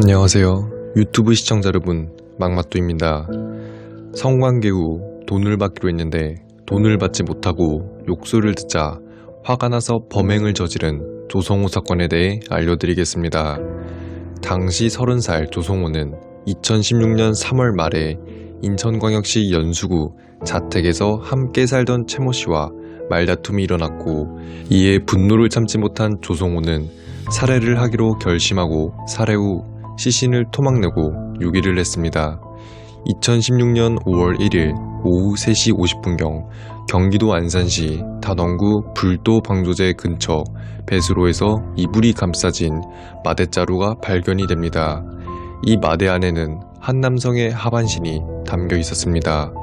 안녕하세요. 유튜브 시청자 여러분, 막마또입니다. 성관계 후 돈을 받기로 했는데 돈을 받지 못하고 욕설을 듣자 화가 나서 범행을 저지른 조성호 사건에 대해 알려드리겠습니다. 당시 30살 조성호는 2016년 3월 말에 인천광역시 연수구 자택에서 함께 살던 최모 씨와 말다툼이 일어났고, 이에 분노를 참지 못한 조성호는 살해를 하기로 결심하고 살해 후 시신을 토막내고 유기를 했습니다. 2016년 5월 1일 오후 3시 50분경 경기도 안산시 단원구 불도 방조제 근처 배수로에서 이불이 감싸진 마대자루가 발견이 됩니다. 이 마대 안에는 한 남성의 하반신이 담겨 있었습니다.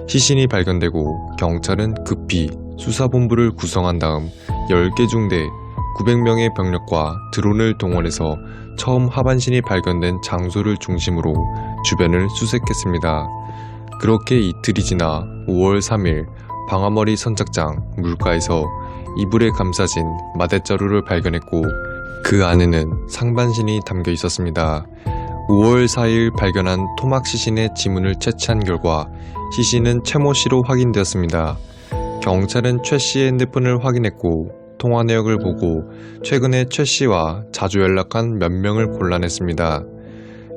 시신이 발견되고 경찰은 급히 수사본부를 구성한 다음 10개 중대 900명의 병력과 드론을 동원해서 처음 하반신이 발견된 장소를 중심으로 주변을 수색했습니다. 그렇게 이틀이 지나 5월 3일 방아머리 선착장 물가에서 이불에 감싸진 마대자루를 발견했고, 그 안에는 상반신이 담겨 있었습니다. 5월 4일 발견한 토막 시신의 지문을 채취한 결과 시신은 최모 씨로 확인되었습니다. 경찰은 최 씨의 핸드폰을 확인했고, 통화 내역을 보고 최근에 최 씨와 자주 연락한 몇 명을 골라냈습니다.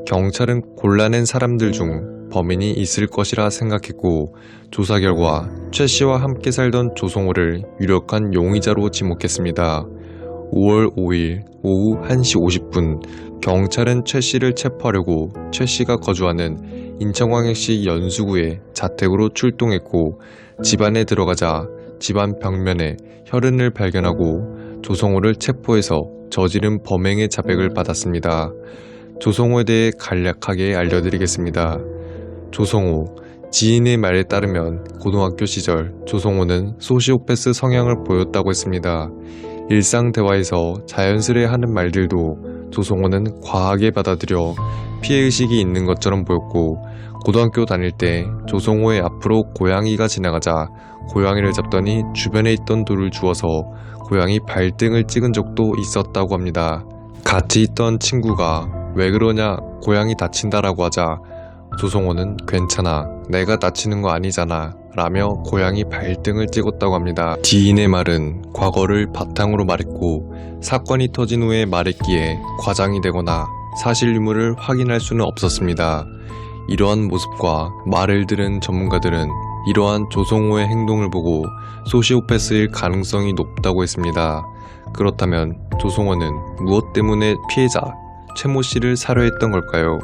경찰은 골라낸 사람들 중 범인이 있을 것이라 생각했고, 조사 결과 최 씨와 함께 살던 조성호를 유력한 용의자로 지목했습니다. 5월 5일 오후 1시 50분 경찰은 최 씨를 체포하려고 최 씨가 거주하는 인천광역시 연수구의 자택으로 출동했고, 집안에 들어가자 집안 벽면에 혈흔을 발견하고 조성호를 체포해서 저지른 범행의 자백을 받았습니다. 조성호에 대해 간략하게 알려드리겠습니다. 조성호, 지인의 말에 따르면 고등학교 시절 조성호는 소시오패스 성향을 보였다고 했습니다. 일상 대화에서 자연스레 하는 말들도 조성호는 과하게 받아들여 피해의식이 있는 것처럼 보였고, 고등학교 다닐 때 조성호의 앞으로 고양이가 지나가자 고양이를 잡더니 주변에 있던 돌을 주워서 고양이 발등을 찍은 적도 있었다고 합니다. 같이 있던 친구가 왜 그러냐, 고양이 다친다라고 하자 조성호는 괜찮아, 내가 다치는 거 아니잖아 라며 고양이 발등을 찍었다고 합니다. 지인의 말은 과거를 바탕으로 말했고, 사건이 터진 후에 말했기에 과장이 되거나 사실 유무를 확인할 수는 없었습니다. 이러한 모습과 말을 들은 전문가들은 이러한 조성호의 행동을 보고 소시오패스일 가능성이 높다고 했습니다. 그렇다면 조성호는 무엇 때문에 피해자 최모 씨를 살해했던 걸까요?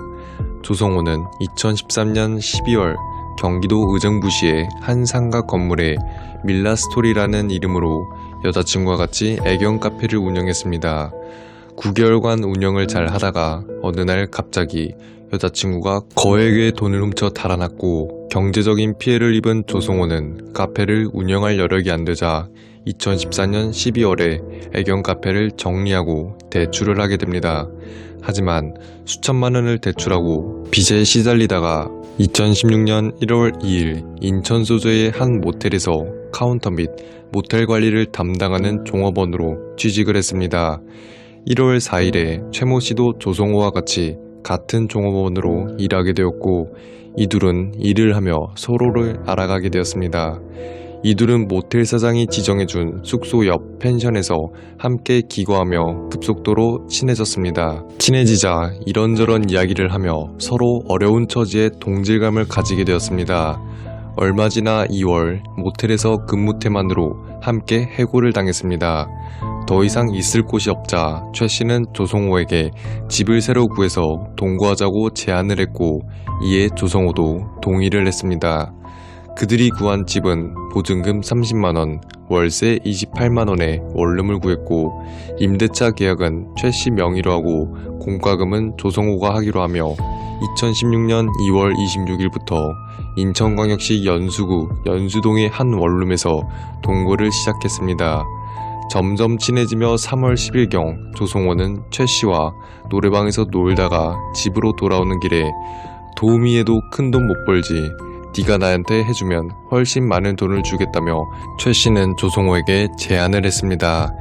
조성호는 2013년 12월 경기도 의정부시의 한 상가 건물에 밀라스토리라는 이름으로 여자친구와 같이 애견 카페를 운영했습니다. 9개월간 운영을 잘 하다가 어느 날 갑자기 여자친구가 거액의 돈을 훔쳐 달아났고, 경제적인 피해를 입은 조성호는 카페를 운영할 여력이 안 되자 2014년 12월에 애견 카페를 정리하고 대출을 하게 됩니다. 하지만 수천만 원을 대출하고 빚에 시달리다가 2016년 1월 2일 인천 소재의 한 모텔에서 카운터 및 모텔 관리를 담당하는 종업원으로 취직을 했습니다. 1월 4일에 최모 씨도 조성호와 같이 같은 종업원으로 일하게 되었고, 이둘은 일을 하며 서로를 알아가게 되었습니다. 이둘은 모텔 사장이 지정해준 숙소 옆 펜션에서 함께 기거하며 급속도로 친해졌습니다. 친해지자 이런저런 이야기를 하며 서로 어려운 처지에 동질감을 가지게 되었습니다. 얼마 지나 2월 모텔에서 근무 태만으로 함께 해고를 당했습니다. 더 이상 있을 곳이 없자 최 씨는 조성호에게 집을 새로 구해서 동거하자고 제안을 했고, 이에 조성호도 동의를 했습니다. 그들이 구한 집은 보증금 30만원, 월세 28만원에 원룸을 구했고, 임대차 계약은 최 씨 명의로 하고 공과금은 조성호가 하기로 하며 2016년 2월 26일부터 인천광역시 연수구 연수동의 한 원룸에서 동거를 시작했습니다. 점점 친해지며 3월 10일경 조성호는 최 씨와 노래방에서 놀다가 집으로 돌아오는 길에 도우미 해도 큰 돈 못 벌지, 네가 나한테 해주면 훨씬 많은 돈을 주겠다며 최 씨는 조성호에게 제안을 했습니다.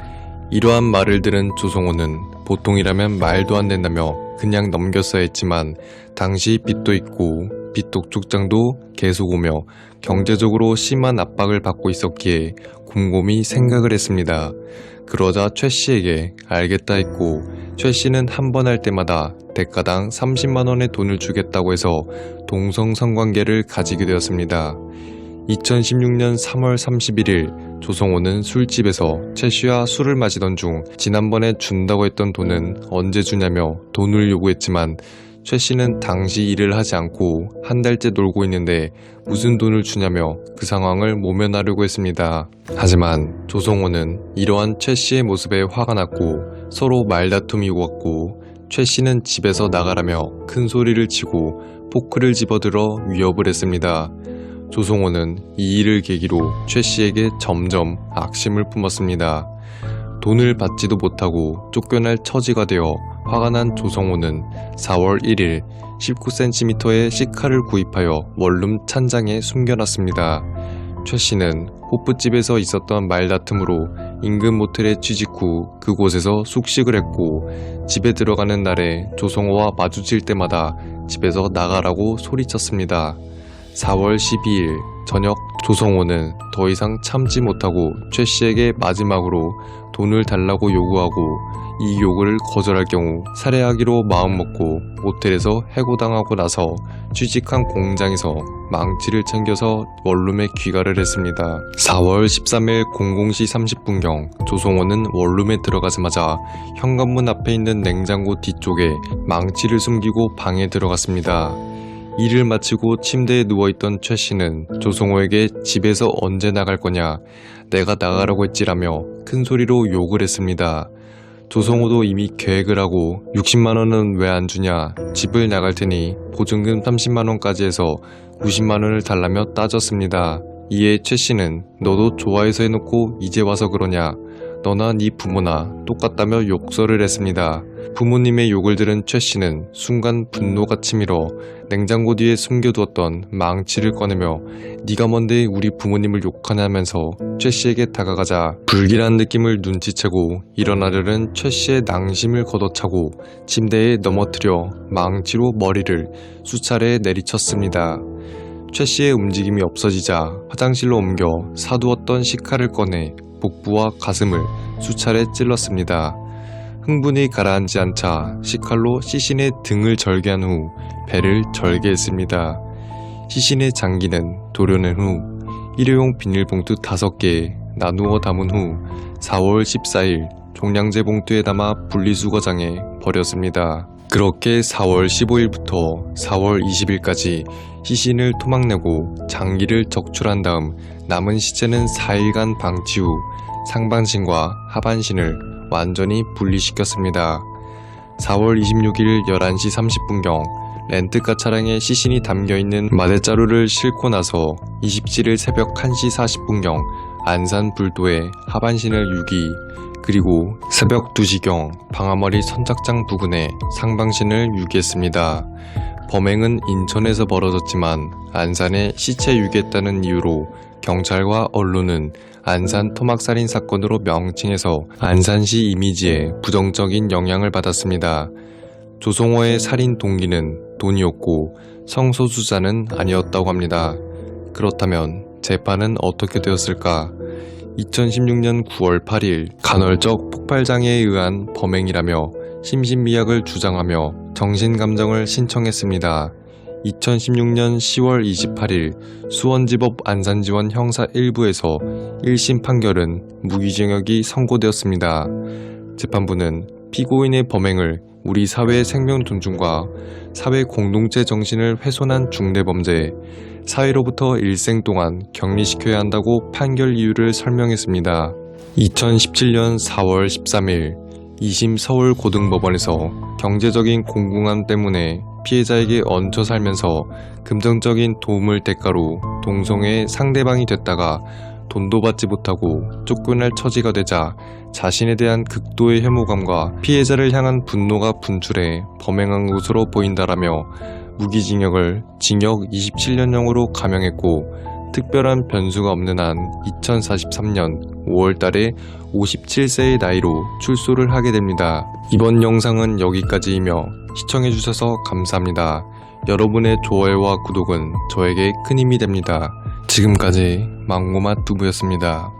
이러한 말을 들은 조성호는 보통이라면 말도 안 된다며 그냥 넘겼어야 했지만 당시 빚도 있고 빚독촉장도 계속 오며 경제적으로 심한 압박을 받고 있었기에 곰곰이 생각을 했습니다. 그러자 최 씨에게 알겠다 했고 최 씨는 한 번 할 때마다 대가당 30만 원의 돈을 주겠다고 해서 동성성관계를 가지게 되었습니다. 2016년 3월 31일 조성호는 술집에서 최 씨와 술을 마시던 중 지난번에 준다고 했던 돈은 언제 주냐며 돈을 요구했지만 최 씨는 당시 일을 하지 않고 한 달째 놀고 있는데 무슨 돈을 주냐며 그 상황을 모면하려고 했습니다. 하지만 조성호는 이러한 최 씨의 모습에 화가 났고 서로 말다툼이 오갔고 최 씨는 집에서 나가라며 큰 소리를 치고 포크를 집어들어 위협을 했습니다. 조성호는 이 일을 계기로 최 씨에게 점점 악심을 품었습니다. 돈을 받지도 못하고 쫓겨날 처지가 되어 화가 난 조성호는 4월 1일 19cm의 시카를 구입하여 원룸 찬장에 숨겨놨습니다. 최 씨는 호프집에서 있었던 말다툼으로 인근 모텔에 취직 후 그곳에서 숙식을 했고 집에 들어가는 날에 조성호와 마주칠 때마다 집에서 나가라고 소리쳤습니다. 4월 12일 저녁 조성호는 더 이상 참지 못하고 최 씨에게 마지막으로 돈을 달라고 요구하고 이 요구를 거절할 경우 살해하기로 마음먹고 모텔에서 해고당하고 나서 취직한 공장에서 망치를 챙겨서 원룸에 귀가를 했습니다. 4월 13일 00시 30분경 조성호는 원룸에 들어가자마자 현관문 앞에 있는 냉장고 뒤쪽에 망치를 숨기고 방에 들어갔습니다. 일을 마치고 침대에 누워있던 최 씨는 조성호에게 집에서 언제 나갈 거냐, 내가 나가라고 했지라며 큰 소리로 욕을 했습니다. 조성호도 이미 계획을 하고 60만원은 왜 안 주냐, 집을 나갈 테니 보증금 30만원까지 해서 90만원을 달라며 따졌습니다. 이에 최 씨는 너도 좋아해서 해놓고 이제 와서 그러냐, 너나 네 부모나 똑같다며 욕설을 했습니다. 부모님의 욕을 들은 최 씨는 순간 분노가 치밀어 냉장고 뒤에 숨겨두었던 망치를 꺼내며 네가 뭔데 우리 부모님을 욕하냐면서 최 씨에게 다가가자 불길한 느낌을 눈치채고 일어나려는 최 씨의 낭심을 걷어차고 침대에 넘어뜨려 망치로 머리를 수차례 내리쳤습니다. 최 씨의 움직임이 없어지자 화장실로 옮겨 사두었던 시카를 꺼내 복부와 가슴을 수차례 찔렀습니다. 흥분이 가라앉지 않자 시칼로 시신의 등을 절개한 후 배를 절개했습니다. 시신의 장기는 도려낸 후 일회용 비닐봉투 5개에 나누어 담은 후 4월 14일 종량제 봉투에 담아 분리수거장에 버렸습니다. 그렇게 4월 15일부터 4월 20일까지 시신을 토막내고 장기를 적출한 다음 남은 시체는 4일간 방치 후 상반신과 하반신을 완전히 분리시켰습니다. 4월 26일 11시 30분경 렌트카 차량에 시신이 담겨있는 마대자루를 싣고 나서 27일 새벽 1시 40분경 안산 불도에 하반신을 유기, 그리고 새벽 2시경 방아머리 선착장 부근에 상반신을 유기했습니다. 범행은 인천에서 벌어졌지만 안산에 시체 유기했다는 이유로 경찰과 언론은 안산 토막살인 사건으로 명칭해서 안산시 이미지에 부정적인 영향을 받았습니다. 조성호의 살인 동기는 돈이었고 성소수자는 아니었다고 합니다. 그렇다면 재판은 어떻게 되었을까? 2016년 9월 8일 간헐적 폭발장애에 의한 범행이라며 심신미약을 주장하며 정신감정을 신청했습니다. 2016년 10월 28일 수원지법 안산지원 형사 1부에서 1심 판결은 무기징역이 선고되었습니다. 재판부는 피고인의 범행을 우리 사회의 생명 존중과 사회 공동체 정신을 훼손한 중대범죄, 사회로부터 일생 동안 격리시켜야 한다고 판결 이유를 설명했습니다. 2017년 4월 13일 2심 서울고등법원에서 경제적인 공공함 때문에 피해자에게 얹혀 살면서 금전적인 도움을 대가로 동성애의 상대방이 됐다가 돈도 받지 못하고 쫓겨날 처지가 되자 자신에 대한 극도의 혐오감과 피해자를 향한 분노가 분출해 범행한 것으로 보인다라며 무기징역을 징역 27년형으로 감형했고 특별한 변수가 없는 한 2043년 5월달에 57세의 나이로 출소를 하게 됩니다. 이번 영상은 여기까지이며 시청해주셔서 감사합니다. 여러분의 좋아요와 구독은 저에게 큰 힘이 됩니다. 지금까지 망고맛 두부였습니다.